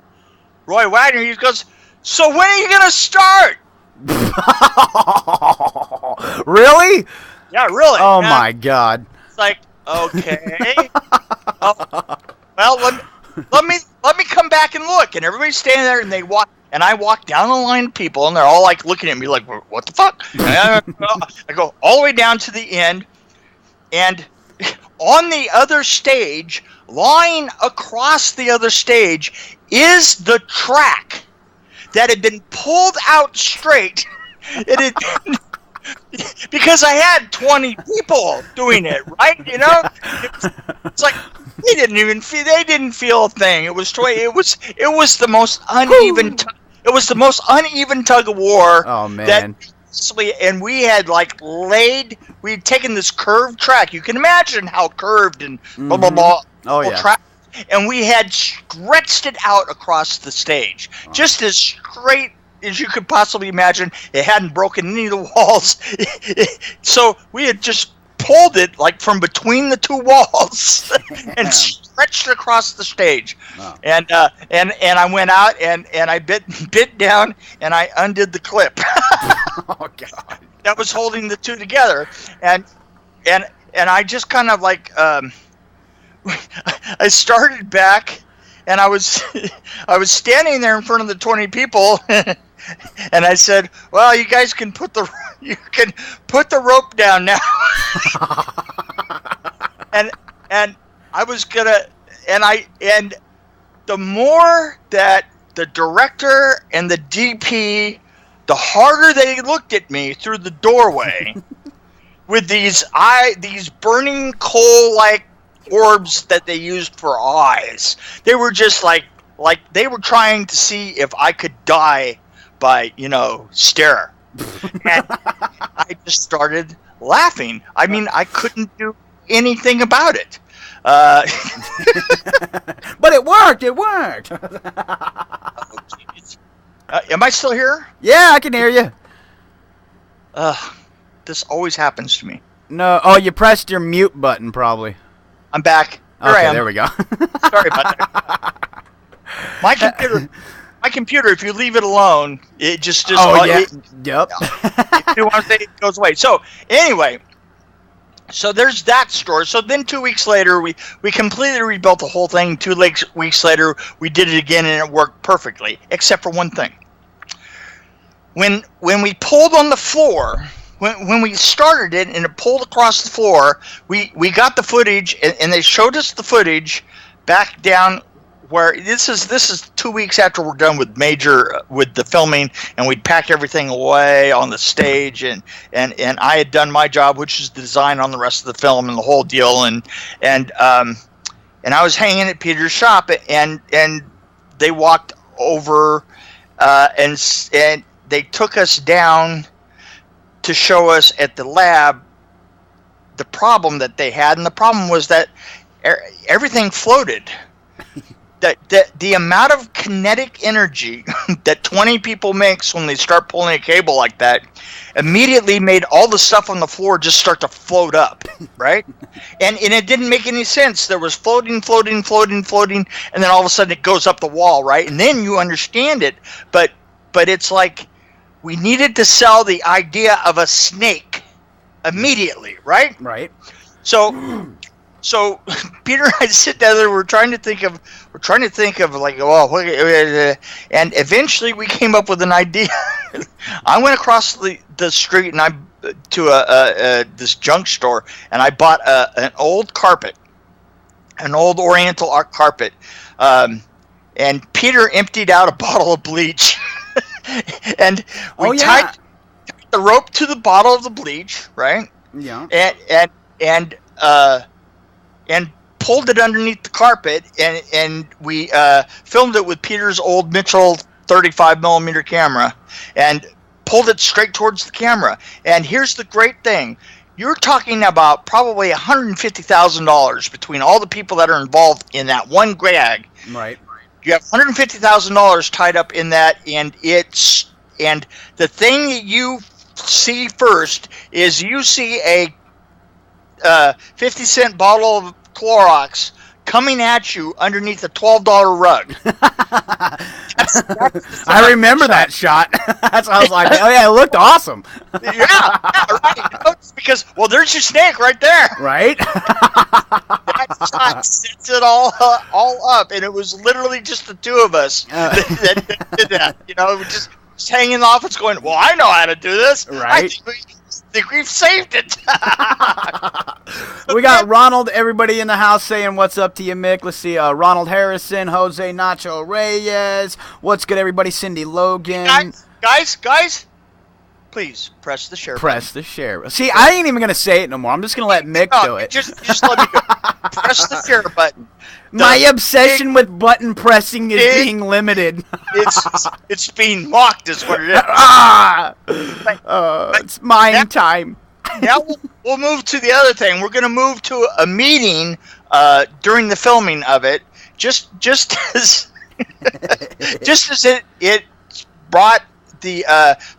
Roy Wagner. He goes, "So when are you gonna start?" Really? Yeah, really. Oh my God! It's like, okay. Well, let me come back and look. And everybody's standing there, and they walk. And I walk down the line of people, and they're all like looking at me like, "What the fuck?" I go all the way down to the end, and on the other stage, lying across the other stage, is the track that had been pulled out straight. It had been, because I had 20 people doing it, right? It's like they didn't feel a thing. It was the most uneven. It was the most uneven tug of war. Oh man! And we had we had taken this curved track. You can imagine how curved and blah blah blah. Oh yeah. Track, and we had stretched it out across the stage, just as straight as you could possibly imagine. It hadn't broken any of the walls, so we had just pulled it from between the two walls and stretched it across the stage. Wow. And I went out and I bit down and I undid the clip. Oh God! That was holding the two together, and I just kind of I started back, and I was standing there in front of the 20 people, and I said, "Well, you guys can put the rope down now." and I was gonna, and the more that the director and the DP, the harder they looked at me through the doorway with these burning coal-like orbs that they used for eyes. They were just like they were trying to see if I could die by stare. And I just started laughing. I mean, I couldn't do anything about it. But it worked. Am I still here? Yeah, I can hear you. This always happens to me. No. Oh, you pressed your mute button, probably. I'm back. Okay, there we go. Sorry about that. My computer, if you leave it alone, it just Oh, yeah. Yep. If you want to say it goes away. So, anyway, there's that story. So then 2 weeks later, we completely rebuilt the whole thing. 2 weeks later, we did it again, and it worked perfectly, except for one thing. When we pulled on the floor... When we started it and it pulled across the floor, we got the footage and they showed us the footage back down where this is 2 weeks after we're done with the filming, and we'd packed everything away on the stage and I had done my job, which is the design on the rest of the film and the whole deal, and I was hanging at Peter's shop and they walked over and they took us down to show us at the lab the problem that they had, and the problem was that everything floated. That the amount of kinetic energy that 20 people makes when they start pulling a cable like that immediately made all the stuff on the floor just start to float up, right? And it didn't make any sense. There was floating, and then all of a sudden it goes up the wall, right? And then you understand it, but it's like we needed to sell the idea of a snake immediately, right? Right. So Peter and I sit down there. We're trying to think of and eventually we came up with an idea. I went across the street and I to this junk store, and I bought an old carpet, an old Oriental art carpet, and Peter emptied out a bottle of bleach. and we tied the rope to the bottle of the bleach, right? Yeah. And pulled it underneath the carpet, and we filmed it with Peter's old Mitchell 35 millimeter camera, and pulled it straight towards the camera. And here's the great thing. You're talking about probably $150,000 between all the people that are involved in that one gag. Right. You have $150,000 tied up in that, and the thing that you see first is you see a 50-cent bottle of Clorox coming at you underneath a $12 rug. That's I remember that shot. That's why I was like, oh yeah, it looked awesome. Yeah, right. Because, well, there's your snake right there. Right? That shot sets it all up, and it was literally just the two of us that did that. You know, just hanging off. It's going, well, I know how to do this. Right. I think we've saved it. We got Ronald, everybody in the house saying what's up to you, Mick. Let's see, Ronald Harrison, Jose Nacho Reyes. What's good, everybody? Cindy Logan. Guys, please press the share Press the share. See, I ain't even going to say it no more. I'm just going to let Mick do it. Just let me go. Press the share button. My obsession with button pressing is being limited. It's being mocked, is what it is. It's mine time. Now we'll move to the other thing. We're going to move to a meeting during the filming of it. Just as it brought the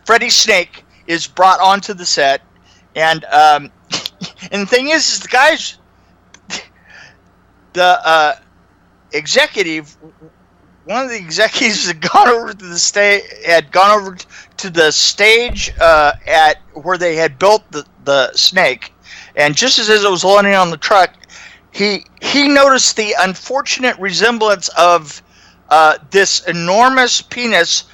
Freddy Snake is brought onto the set, and the thing is the guys, the executive, one of the executives had gone over to the stage at where they had built the snake, and just as it was landing on the truck, he noticed the unfortunate resemblance of this enormous penis.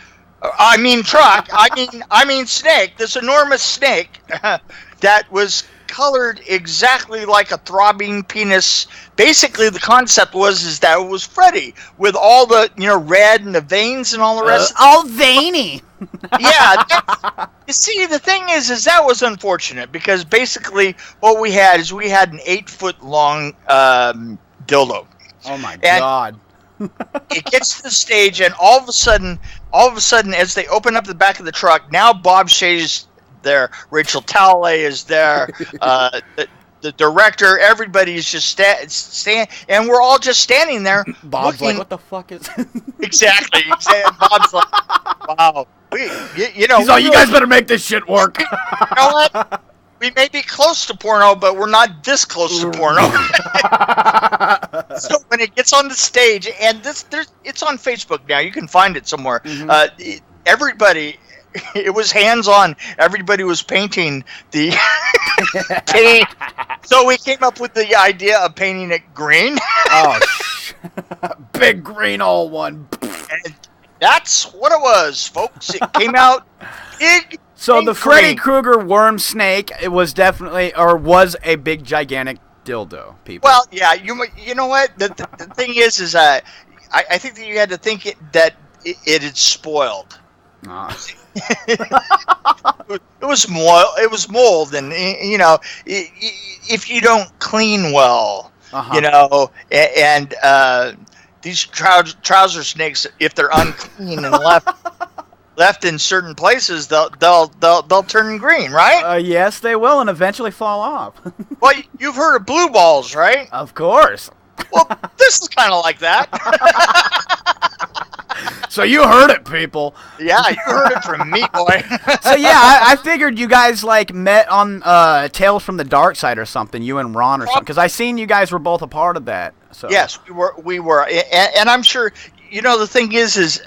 I mean truck. I mean snake. This enormous snake that was colored exactly like a throbbing penis. Basically, the concept was that it was Freddy with all the red and the veins and all the rest. All veiny. Yeah. You see, the thing is that was unfortunate because basically what we had is an 8-foot long dildo. Oh my God. It gets to the stage, and all of a sudden, as they open up the back of the truck, now Bob Shaye's there, Rachel Talalay is there, the director, everybody's just stand, and we're all just standing there. Bob's looking. like, what the fuck is? Exactly. Bob's like, wow. He's like, you guys better make this shit work. You know what? We may be close to porno, but we're not this close to porno. So when it gets on the stage, and it's on Facebook now. You can find it somewhere. Mm-hmm. Everybody, it was hands-on. Everybody was painting the paint. So we came up with the idea of painting it green. Oh, big green old one. And that's what it was, folks. It came out big. So the Freddy Krueger worm snake, it was definitely, or was a big gigantic dildo, people. Well, yeah, you know what? The thing is I think that you had to think that it had spoiled. It was mold, and if you don't clean well, and these trouser snakes, if they're unclean and left in certain places, they'll turn green, right? Yes, they will, and eventually fall off. Well, you've heard of blue balls, right? Of course. Well, this is kind of like that. So you heard it, people. Yeah, you heard it from me, boy. So yeah, I figured you guys met on Tales from the Dark Side or something, you and Ron or something, because I seen you guys were both a part of that. So. Yes, we were, and I'm sure the thing is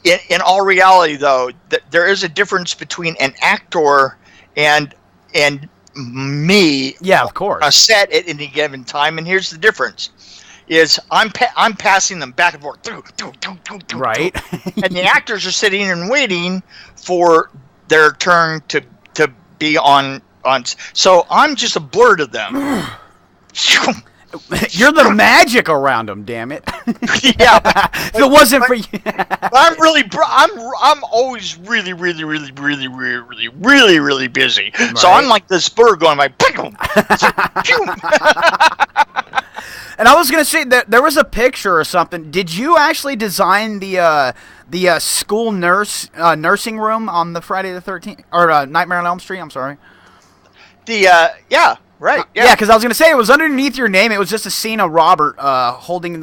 in all reality though, there is a difference between an actor and me. Yeah, of course. A set at any given time, and here's the difference. Is I'm passing them back and forth, right? And the actors are sitting and waiting for their turn to be on. So I'm just a blur to them. You're the magic around him, damn it. Yeah. If it wasn't for you. I'm really, I'm always really busy. So I'm like this bird going like, boom, boom. And I was gonna say that there was a picture or something. Did you actually design the school nursing room on the Friday the 13th or Nightmare on Elm Street? I'm sorry. Yeah, right. Yeah, because I was gonna say it was underneath your name. It was just a scene of Robert holding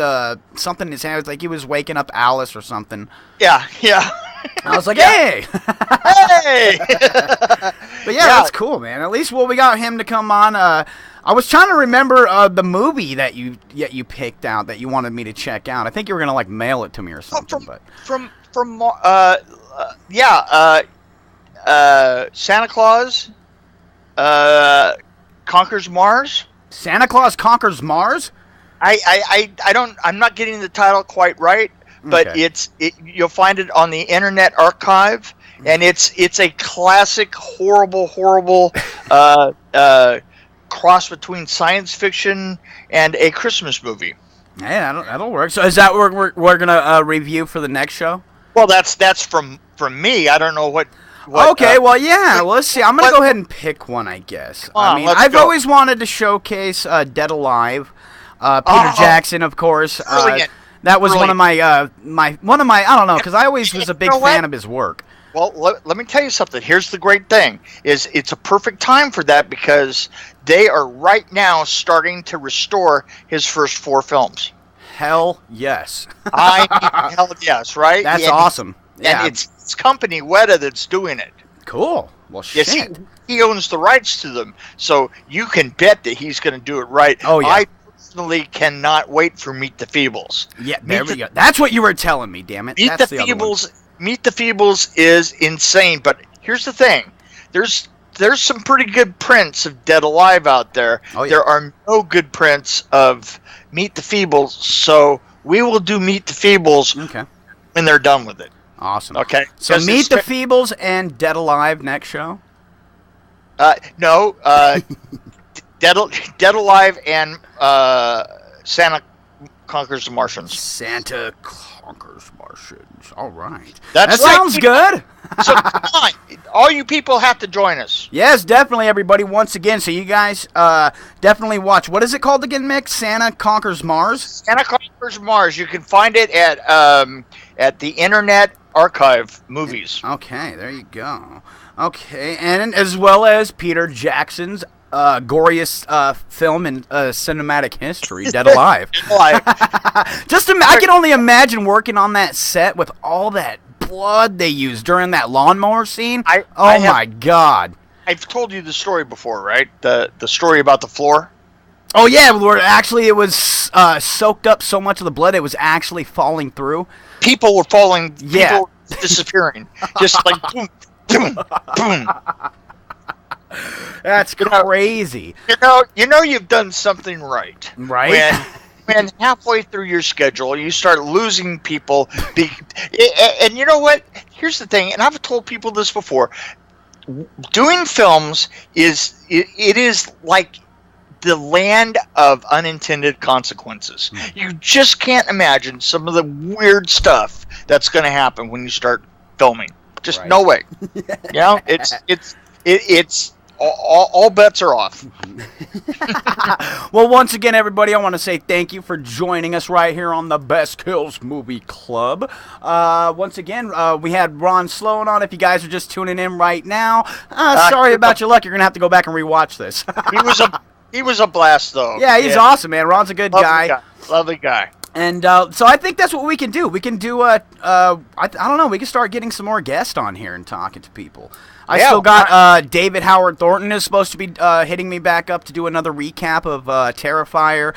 something in his hand. It was like he was waking up Alice or something. Yeah. I was like, hey. Hey. But yeah, that's cool, man. At least we got him to come on. I was trying to remember the movie that you picked out that you wanted me to check out. I think you were gonna like mail it to me or something. Santa Claus Conquers Mars. Santa Claus Conquers Mars. I'm not getting the title quite right, but Okay. you'll find it on the Internet Archive, and it's a classic horrible cross between science fiction and a Christmas movie. Yeah, that'll work. So is that what we're gonna review for the next show? Well, that's from me. I don't know what. Okay, well, yeah. Well, let's see. I'm gonna go ahead and pick one, I guess. I mean, I've always wanted to showcase Dead Alive. Peter Jackson, of course. That was one of my I don't know, because I always was a big fan of his work. Well, let me tell you something. Here's the great thing: it's a perfect time for that because they are right now starting to restore his first 4 films. Hell yes. Hell yes, right? That's awesome. Yeah. And it's company Weta that's doing it. Cool. Well, shit. Yes, he owns the rights to them, so you can bet that he's going to do it right. Oh yeah. I personally cannot wait for Meet the Feebles. Yeah, there we go. That's what you were telling me. Damn it. Meet the Feebles. Meet the Feebles is insane, but here's the thing: there's some pretty good prints of Dead Alive out there. Oh, yeah. There are no good prints of Meet the Feebles, so we will do Meet the Feebles when they're done with it. Awesome. Okay. So Meet the Feebles and Dead Alive next show? No. Dead Alive and Santa Conquers the Martians. Santa Conquers Martians. All right. That sounds good. So come on, all you people have to join us. Yes, definitely, everybody. Once again, so you guys definitely watch. What is it called again, Mick? Santa Conquers Mars. Santa Conquers Mars. You can find it at the Internet Archive Movies. Okay, there you go. Okay, and as well as Peter Jackson's goriest film in cinematic history, Dead Alive. I can only imagine working on that set with all that blood they used during that lawnmower scene. My God. I've told you the story before, right? The story about the floor. Oh yeah, where actually it was soaked up so much of the blood it was actually falling through. People were falling. Yeah. People were disappearing. Just like boom, boom, boom. That's crazy. You know you've done something right. Right. When halfway through your schedule you start losing people, and you know what? Here's the thing, and I've told people this before. Doing films is like the land of unintended consequences. You just can't imagine some of the weird stuff that's going to happen when you start filming. Just no way. It's all bets are off. Well, once again, everybody, I want to say thank you for joining us right here on the Best Kills Movie Club. Once again, we had Ron SLOAN on. If you guys are just tuning in right now, sorry about your luck. You're going to have to go back and rewatch this. He was a blast, though. Yeah, he's awesome, man. Ron's a good guy. Lovely guy. And so I think that's what we can do. We can do I don't know. We can start getting some more guests on here and talking to people. I still got David Howard Thornton is supposed to be hitting me back up to do another recap of Terrifier.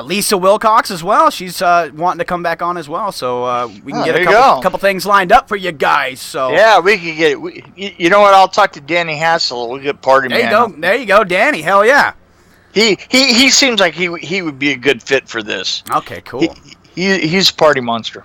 Lisa Wilcox as well. She's wanting to come back on as well. So we can get a couple things lined up for you guys. So yeah, we can get it. You know what? I'll talk to Danny Hassel. We'll get Party Man. There you go, Danny. Hell yeah. He seems like he would be a good fit for this. Okay, cool. He's a party monster.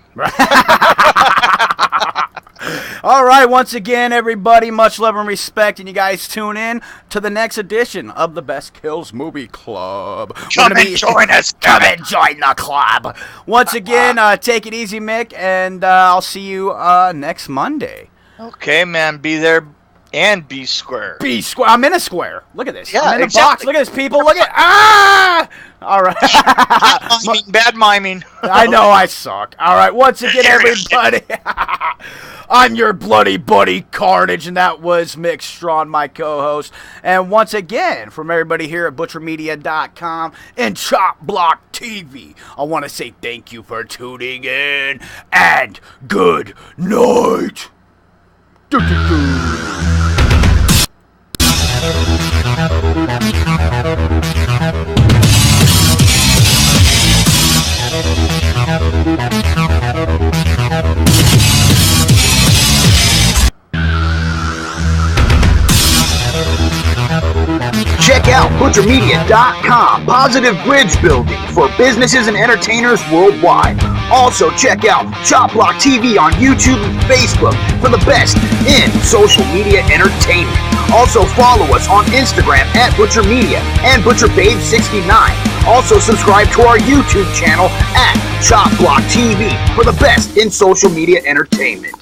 All right, once again, everybody, much love and respect, and you guys tune in to the next edition of the Best Kills Movie Club. Come and join us. Come and join the club. Once again, take it easy, Mick, and I'll see you next Monday. Okay, man, be there and be square. Be square. I'm in a square. Look at this. Yeah, I'm in exactly. a box. Look at this, people. Look at All right. Bad miming. I know I suck. All right, once again, everybody. I'm your bloody buddy Karnage, and that was Mick Strawn, my co-host. And once again, from everybody here at ButcherMedia.com and Chop Block TV, I want to say thank you for tuning in, and good night. Check out ButcherMedia.com, positive bridge building for businesses and entertainers worldwide. Also check out Chop Block TV on YouTube and Facebook for the best in social media entertainment. Also follow us on Instagram at ButcherMedia and ButcherBabe69. Also subscribe to our YouTube channel at Chop Block TV for the best in social media entertainment.